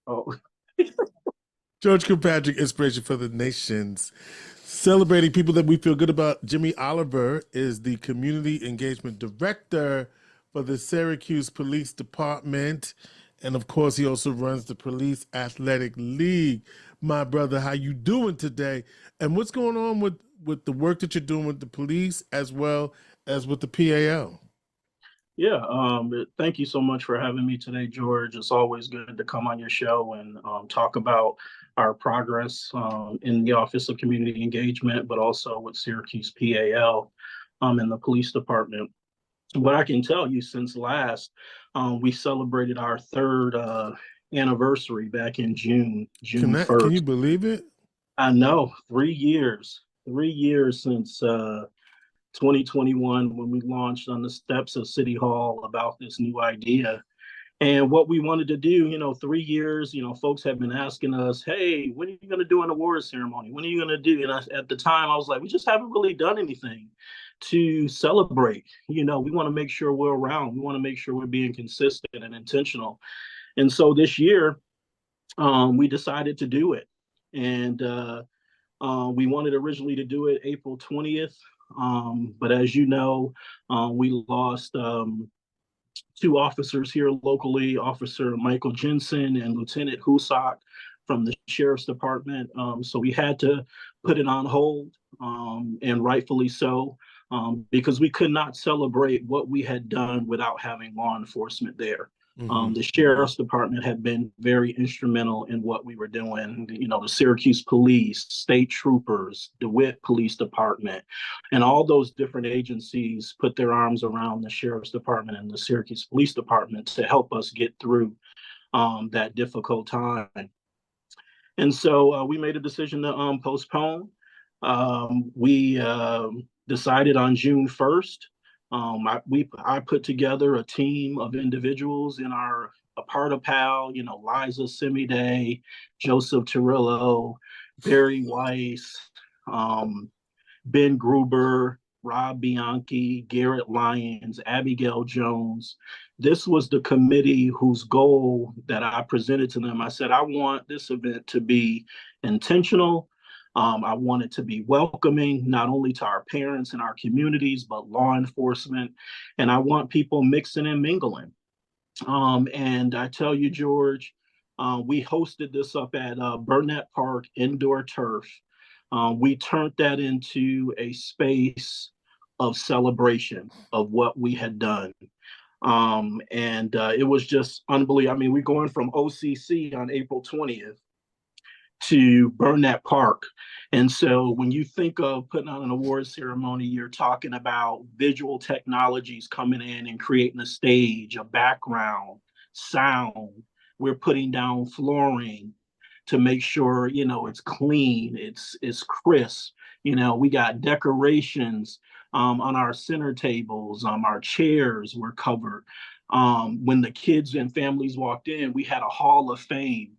Oh, George Kilpatrick, inspiration for the nations. Celebrating people that we feel good about. Jimmy Oliver is the community engagement director for the Syracuse Police Department. And of course, he also runs the Police Athletic League. My brother, how you doing today? And what's going on with the work that you're doing with the police as well as with the PAL? yeah. Thank you so much for having me today, George. It's always good to come on your show and talk about our progress in the Office of Community Engagement, but also with Syracuse PAL in the police department. What I can tell you since last, we celebrated our third anniversary back in June Can you 1st. believe it? I know, 3 years, 3 years since 2021 when we launched on the steps of City Hall about this new idea. And what we wanted to do, 3 years, folks have been asking us, hey, when are you going to do an awards ceremony? When are you going to do? And at the time, I was like, we just haven't really done anything to celebrate. We want to make sure we're around. We want to make sure we're being consistent and intentional. And so this year, we decided to do it. And we wanted originally to do it April 20th. But as you know, we lost two officers here locally, Officer Michael Jensen and Lieutenant Husak from the Sheriff's Department. So we had to put it on hold, and rightfully so, because we could not celebrate what we had done without having law enforcement there. Mm-hmm. The Sheriff's Department had been very instrumental in what we were doing. The Syracuse Police, State Troopers, DeWitt Police Department, and all those different agencies put their arms around the Sheriff's Department and the Syracuse Police Department to help us get through that difficult time. And so we made a decision to postpone. We decided on June 1st. I put together a team of individuals in our a part of PAL, Liza Semiday, Joseph Torillo, Barry Weiss, um, Ben Gruber, Rob Bianchi, Garrett Lyons, Abigail Jones. This was the committee whose goal that I presented to them. I said, I want this event to be intentional. I want it to be welcoming, not only to our parents and our communities, but law enforcement. And I want people mixing and mingling. And I tell you, George, we hosted this up at Burnett Park Indoor Turf. We turned that into a space of celebration of what we had done. And it was just unbelievable. I mean, we're going from OCC on April 20th to Burnett Park. And so when you think of putting on an awards ceremony, you're talking about visual technologies coming in and creating a stage, a background, sound. We're putting down flooring to make sure, it's clean, it's crisp. We got decorations on our center tables, our chairs were covered. When the kids and families walked in, we had a hall of fame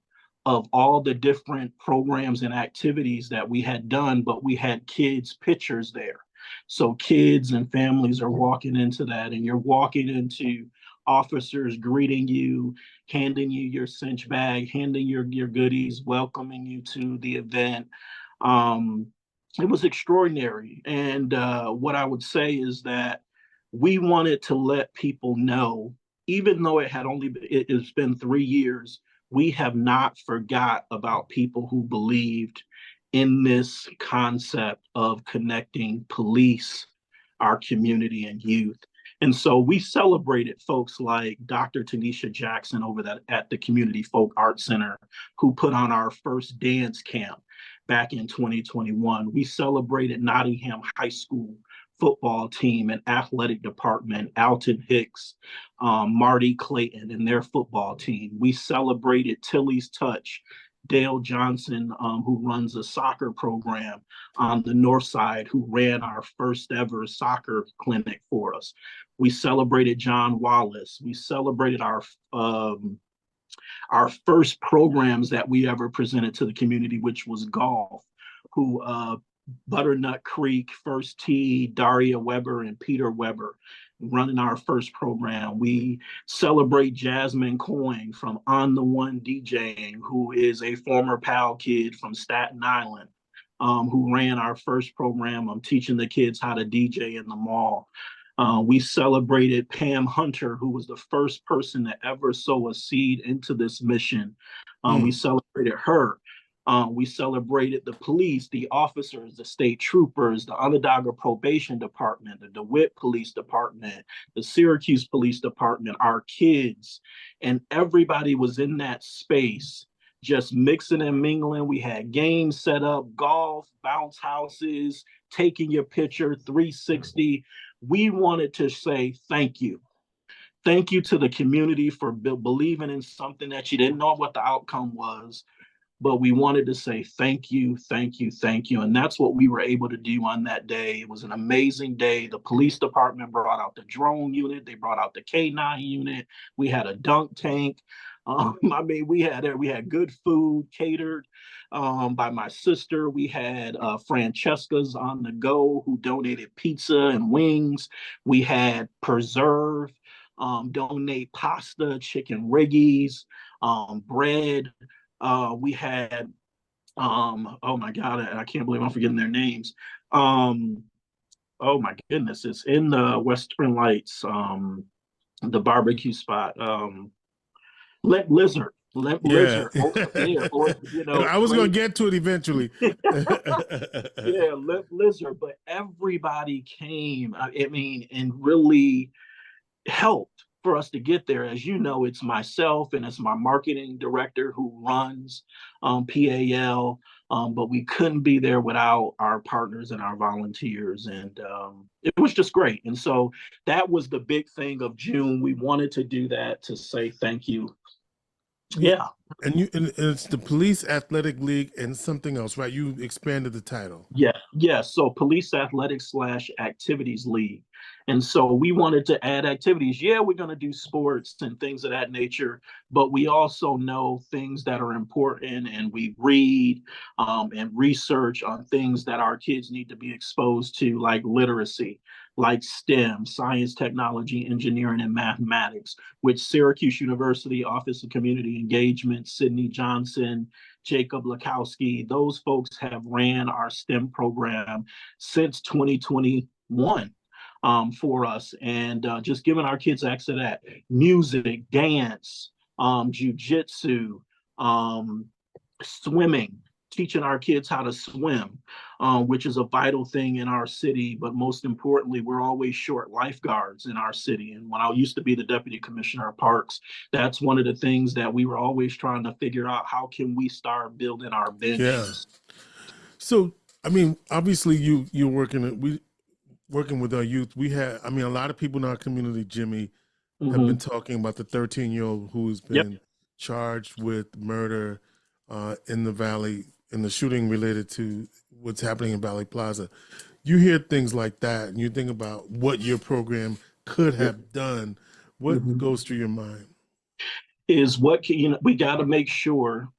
of all the different programs and activities that we had done, but we had kids' pictures there. So kids and families are walking into that, and you're walking into officers greeting you, handing you your cinch bag, handing your goodies, welcoming you to the event. Um, it was extraordinary. And what I would say is that we wanted to let people know, even though it's been 3 years, we have not forgot about people who believed in this concept of connecting police, our community, and youth. And so we celebrated folks like Dr. Tanisha Jackson over that at the Community Folk Art Center, who put on our first dance camp back in 2021. We celebrated Nottingham High School football team and athletic department, Alton Hicks, Marty Clayton and their football team. We celebrated Tilly's Touch, Dale Johnson, who runs a soccer program on the North Side, who ran our first ever soccer clinic for us. We celebrated John Wallace. We celebrated our first programs that we ever presented to the community, which was golf, who Butternut Creek, First Tee, Daria Weber, and Peter Weber. running our first program. We celebrate Jasmine Coyne from On the One DJing, who is a former PAL kid from Staten Island, who ran our first program. I'm teaching the kids how to DJ in the mall. We celebrated Pam Hunter, who was the first person to ever sow a seed into this mission. We celebrated her. We celebrated the police, the officers, the state troopers, the Onondaga Probation Department, the DeWitt Police Department, the Syracuse Police Department, our kids, and everybody was in that space just mixing and mingling. We had games set up, golf, bounce houses, taking your picture, 360. We wanted to say thank you. Thank you to the community for believing in something that you didn't know what the outcome was, but we wanted to say thank you, thank you, thank you. And that's what we were able to do on that day. It was an amazing day. The police department brought out the drone unit. They brought out the K9 unit. We had a dunk tank. I mean, we had good food catered by my sister. We had Francesca's on the go, who donated pizza and wings. We had Preserve donate pasta, chicken riggies, bread. We had oh my God, I can't believe I'm forgetting their names. Oh my goodness, it's in the Western Lights, the barbecue spot. Limp Lizard. Yeah. Yeah, or, you know, I was going to get to it eventually. Yeah, Limp Lizard, but everybody came, I mean, and really helped for us to get there. As you know, it's myself and it's my marketing director who runs PAL, but we couldn't be there without our partners and our volunteers. And it was just great. And so that was the big thing of June. We wanted to do that to say thank you. Yeah. And it's the Police Athletic League and something else, right? You expanded the title. Yeah. So Police Athletics / Activities League. And so we wanted to add activities. Yeah, we're going to do sports and things of that nature, but we also know things that are important, and we read and research on things that our kids need to be exposed to, like literacy, like STEM, science, technology, engineering, and mathematics, which Syracuse University Office of Community Engagement, Sydney Johnson, Jacob Lakowski, those folks have ran our STEM program since 2021 for us, and just giving our kids access to that. Music, dance, jujitsu, swimming, teaching our kids how to swim, which is a vital thing in our city. But most importantly, we're always short lifeguards in our city. And when I used to be the deputy commissioner of parks, that's one of the things that we were always trying to figure out. How can we start building our benches? Yeah. So, I mean, obviously you're working with our youth. We had, I mean, a lot of people in our community, Jimmy, have been talking about the 13-year-old who's been charged with murder in the Valley, in the shooting related to what's happening in Valley Plaza. You hear things like that and you think about what your program could have done. What goes through your mind? Is what can, you know, we got to make sure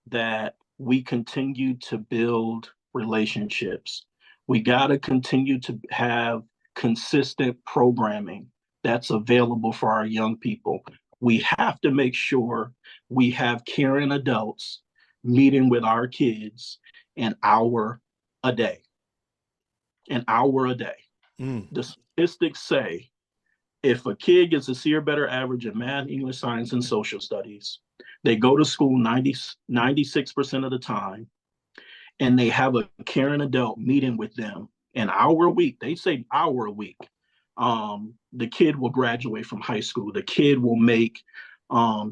that we continue to build relationships. We got to continue to have consistent programming that's available for our young people. We have to make sure we have caring adults meeting with our kids an hour a day. An hour a day. The statistics say if a kid gets a C or better average in math, English, science, and social studies, they go to school 96% of the time, and they have a caring adult meeting with them an hour a week. They say hour a week. The kid will graduate from high school. The kid will make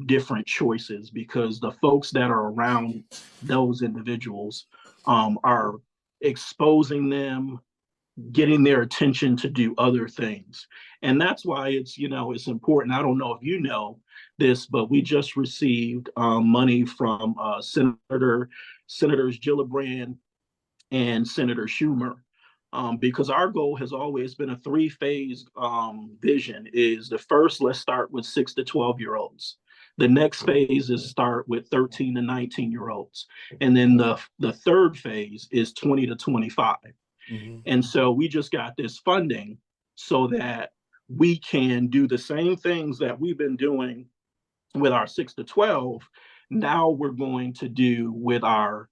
different choices, because the folks that are around those individuals are exposing them, getting their attention to do other things. And that's why it's, you know, it's important. I don't know if you know this, but we just received money from Senators Gillibrand and Senator Schumer, because our goal has always been a 3-phase vision. Is the first, let's start with 6 to 12-year-olds. The next phase is start with 13 to 19-year-olds. And then the third phase is 20 to 25. And so we just got this funding so that we can do the same things that we've been doing with our 6 to 12. Now we're going to do with our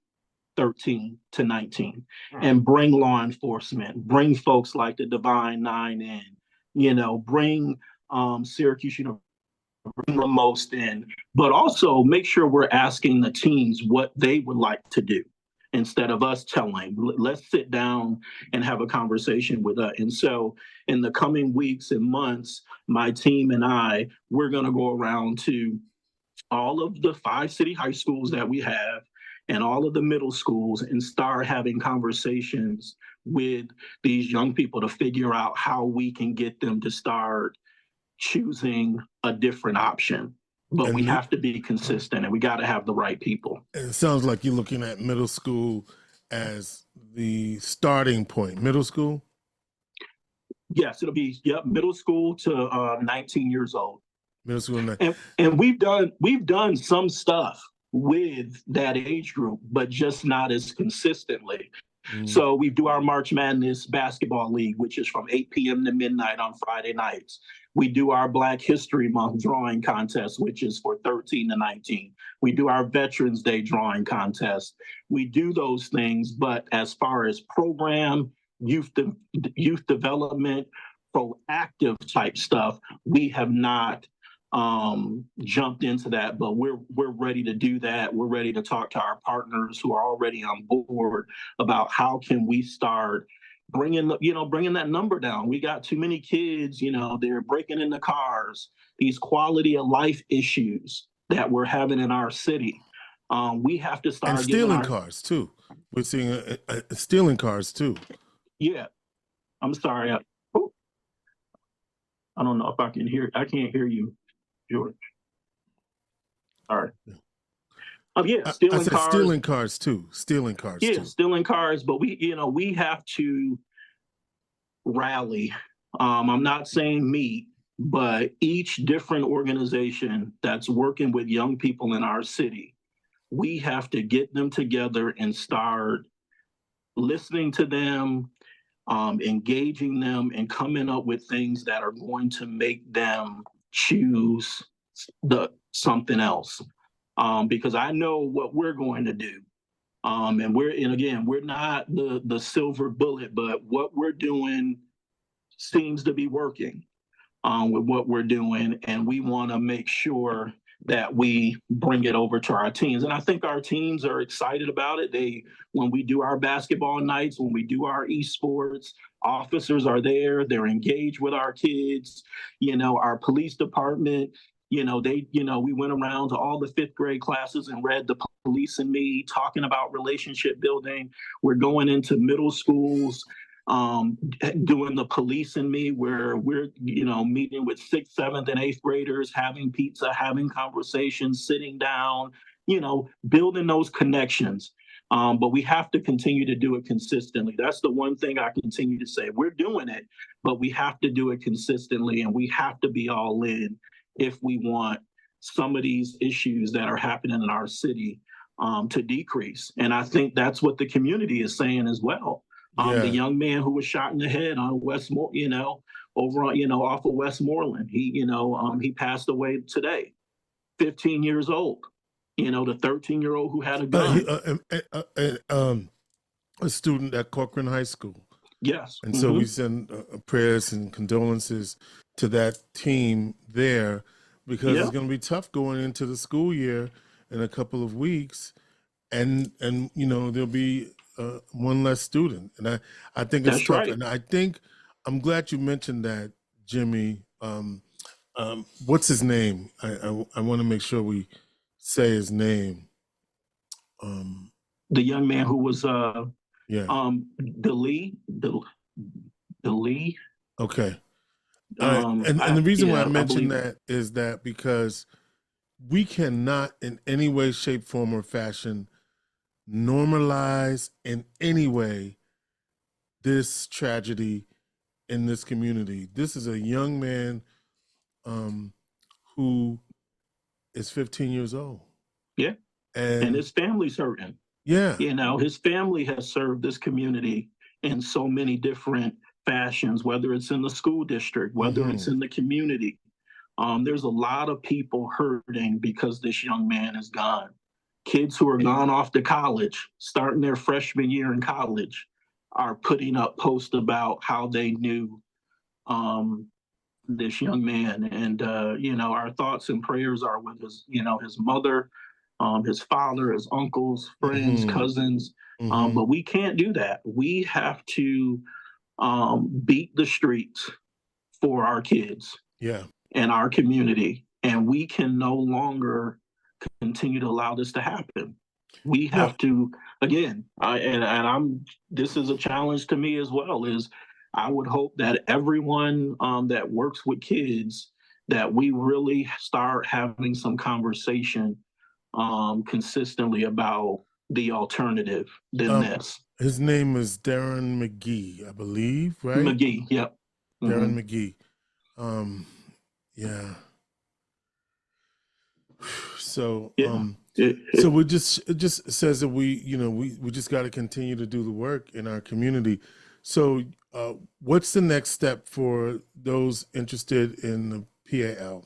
13 to 19 and bring law enforcement, bring folks like the Divine Nine in, bring Syracuse University, bring the most in, but also make sure we're asking the teams what they would like to do instead of us telling. Let's sit down and have a conversation with us. And so in the coming weeks and months, my team and we're going to go around to all of the 5 city high schools that we have and all of the middle schools and start having conversations with these young people to figure out how we can get them to start choosing a different option. But we have to be consistent, and we got to have the right people. It sounds like you're looking at middle school as the starting point. Middle school? Yes, it'll be middle school to 19 years old. Middle school. And we've done some stuff with that age group, but just not as consistently. So we do our March Madness basketball league, which is from 8 p.m. to midnight on Friday nights. We do our Black History Month drawing contest, which is for 13 to 19. We do our Veterans Day drawing contest. We do those things, but as far as program, youth development, proactive type stuff, we have not jumped into that, but we're ready to do that. We're ready to talk to our partners who are already on board about how can we start bringing that number down. We got too many kids, they're breaking into cars, these quality of life issues that we're having in our city. We have to start stealing cars too. We're seeing stealing cars too. Yeah, I'm sorry. I don't know if I can't hear you, George. All right. Stealing cars. Stealing cars too. Stealing cars. Yeah, too. Stealing cars. But we have to rally. I'm not saying me, but each different organization that's working with young people in our city, we have to get them together and start listening to them, engaging them, and coming up with things that are going to make them choose something else. Because I know what we're going to do. And we're not the silver bullet, but what we're doing seems to be working with what we're doing. And we want to make sure that we bring it over to our teams. And I think our teams are excited about it. When we do our basketball nights, when we do our esports, officers are there, they're engaged with our kids, our police department, we went around to all the 5th grade classes and read The Police and Me, talking about relationship building. We're going into middle schools, doing The Police and Me, where we're, meeting with 6th, 7th, and 8th graders, having pizza, having conversations, sitting down, building those connections. But we have to continue to do it consistently. That's the one thing I continue to say. We're doing it, but we have to do it consistently, and we have to be all in if we want some of these issues that are happening in our city to decrease. And I think that's what the community is saying as well. The young man who was shot in the head on Westmoreland, over on, off of Westmoreland, he passed away today, 15 years old. The 13-year-old who had a gun. A student at Corcoran High School. Yes. And so we send prayers and condolences to that team there, because it's going to be tough going into the school year in a couple of weeks, and there'll be one less student, and I think it's tough. Right. And I think I'm glad you mentioned that, Jimmy. What's his name? I want to make sure we say his name. The young man who was Lee. Okay. And the reason why I mentioned that is that because we cannot in any way, shape, form, or fashion normalize in any way this tragedy in this community. This is a young man who is 15 years old. Yeah. And his family's hurting. Yeah. His family has served this community in so many different fashions, whether it's in the school district, whether it's Mhm. in the community. There's a lot of people hurting because this young man is gone. Kids who are gone off to college, starting their freshman year in college, are putting up posts about how they knew um, this young man. And, our thoughts and prayers are with his mother, his father, his uncles, friends, Mhm. cousins. Mhm. But we can't do that. We have to beat the streets for our kids Yeah. and our community. And we can no longer continue to allow this to happen. We No. have to, again, this is a challenge to me as well, is I would hope that everyone that works with kids, that we really start having some conversation consistently about the alternative than Um, this. his name is Darren McGee, I believe, right? McGee, yep. Darren Hmm. McGee. Um, yeah. So, Yeah. It, so it, we just it just says that we just got to continue to do the work in our community. So, what's the next step for those interested in the PAL?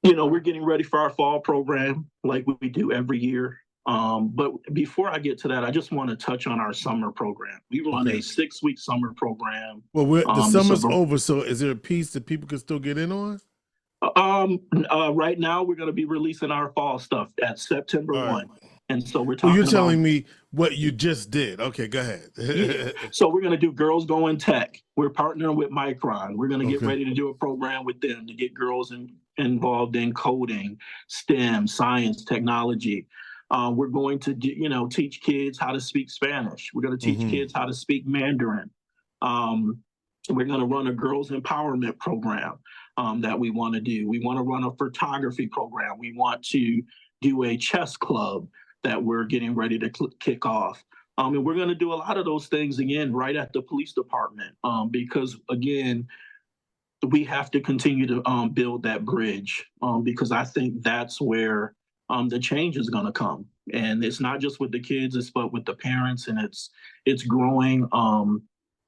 we're getting ready for our fall program like we do every year. But before I get to that, I just want to touch on our summer program. We run a Okay. 6-week summer program. Well, the It's summer's over, so is there a piece that people can still get in on? right now we're going to be releasing our fall stuff at September All right. 1. And so we're Oh, you're talking about, telling me what you just did. Okay, go yeah. ahead. So we're going to do Girls Going Tech. We're partnering with Micron. We're going to get Okay. ready to do a program with them to get girls involved in coding, STEM, science, technology. We're going to teach kids how to speak Spanish. We're going to teach Hmm. kids how to speak Mandarin. Um, we're going to run a girls empowerment program that we want to do. We want to run a photography program. We want to do a chess club that we're getting ready to kick off. And we're going to do a lot of those things again right at the police department because, again, we have to continue to build that bridge because I think that's where the change is going to come. And it's not just with the kids, it's but with the parents, and it's growing.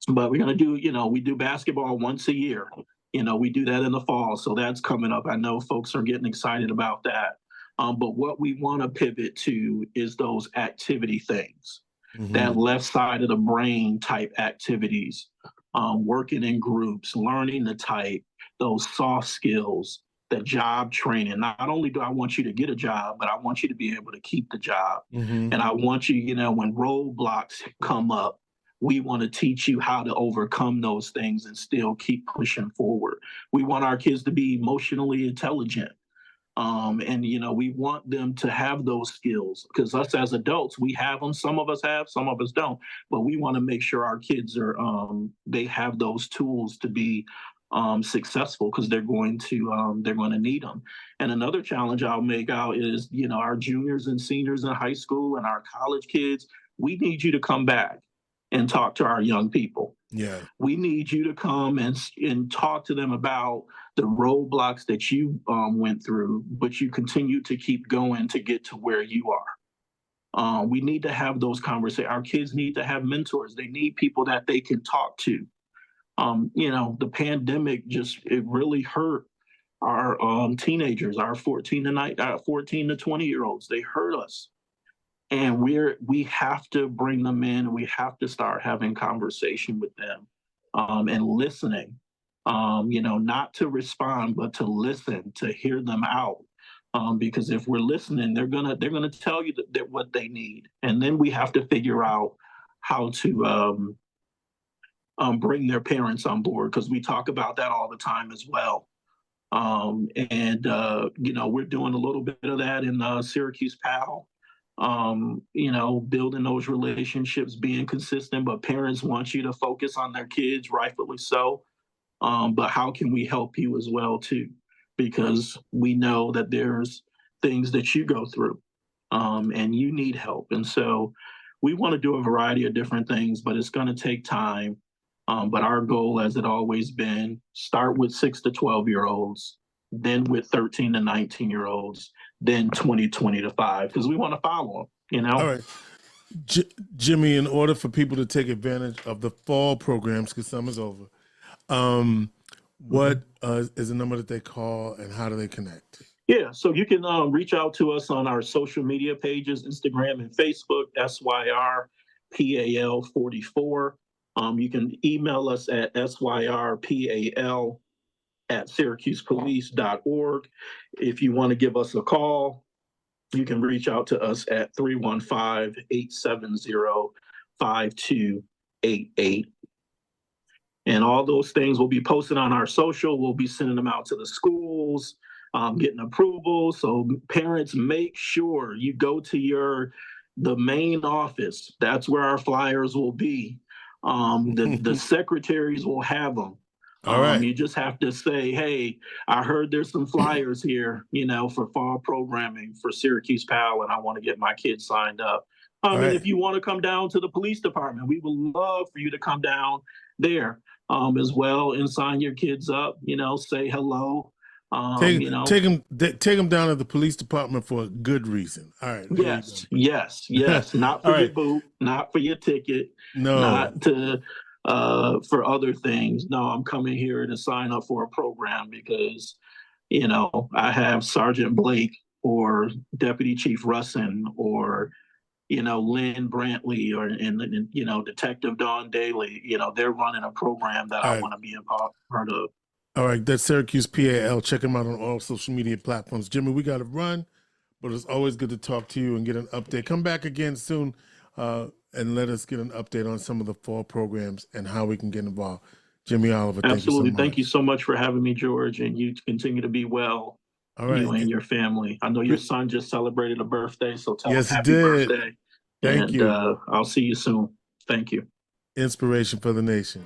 But we're going to do, we do basketball once a year. We do that in the fall, so that's coming up. I know folks are getting excited about that. But what we want to pivot to is those activity things, that Hmm. left side of the brain type activities, working in groups, learning to type, those soft skills, the job training. Not only do I want you to get a job, but I want you to be able to keep the job. Hmm. And I want you, when roadblocks come up, we want to teach you how to overcome those things and still keep pushing forward. We want our kids to be emotionally intelligent. And we want them to have those skills because us as adults, we have them. Some of us have, some of us don't. But we want to make sure our kids are they have those tools to be successful because they're going to need them. And another challenge I'll make out is our juniors and seniors in high school and our college kids. We need you to come back and talk to our young people. Yeah. We need you to come and talk to them about the roadblocks that you went through, but you continue to keep going to get to where you are. We need to have those conversations. Our kids need to have mentors. They need people that they can talk to. The pandemic it really hurt our teenagers, our 14 to 20-year-olds. They hurt us. And we have to bring them in. We have to start having conversation with them and listening. Not to respond, but to listen, to hear them out. Because if we're listening, they're gonna tell you that what they need, and then we have to figure out how to bring their parents on board because we talk about that all the time as well. And we're doing a little bit of that in Syracuse PAL. Building those relationships, being consistent, but parents want you to focus on their kids, rightfully so. But how can we help you as well too? Because we know that there's things that you go through, and you need help. And so we want to do a variety of different things, but it's going to take time. But our goal, as it always been, start with 6 to 12-year-olds, then with 13 to 19-year-olds, then 20 to 5, because we want to follow them. All right. Jimmy, in order for people to take advantage of the fall programs, because summer's over, what is the number that they call and how do they connect? Yeah, so you can reach out to us on our social media pages, Instagram and Facebook, SYRPAL44. You can email us at SYRPAL@syracusepolice.org. If you want to give us a call, you can reach out to us at 315-870-5288. And all those things will be posted on our social. We'll be sending them out to the schools, getting approval. So parents, make sure you go to the main office. That's where our flyers will be. The secretaries will have them. All right. You just have to say, hey, I heard there's some flyers here, for fall programming for Syracuse PAL, and I want to get my kids signed up. And if you want to come down to the police department, we would love for you to come down there as well and sign your kids up, say hello. Take them down to the police department for a good reason. All right. Yes. Not for your boot, not for your ticket, not to for other things. No, I'm coming here to sign up for a program because, I have Sergeant Blake or Deputy Chief Russin or Lynn Brantley and Detective Don Daly. They're running a program that I want to be a part of. All right, that's Syracuse PAL. Check them out on all social media platforms. Jimmy, we got to run, but it's always good to talk to you and get an update. Come back again soon and let us get an update on some of the fall programs and how we can get involved. Jimmy Oliver, absolutely. Thank you so much for having me, George, and you continue to be well. All right. You and your family. I know your son just celebrated a birthday, so tell him happy birthday. Thank you. I'll see you soon. Thank you. Inspiration for the nation.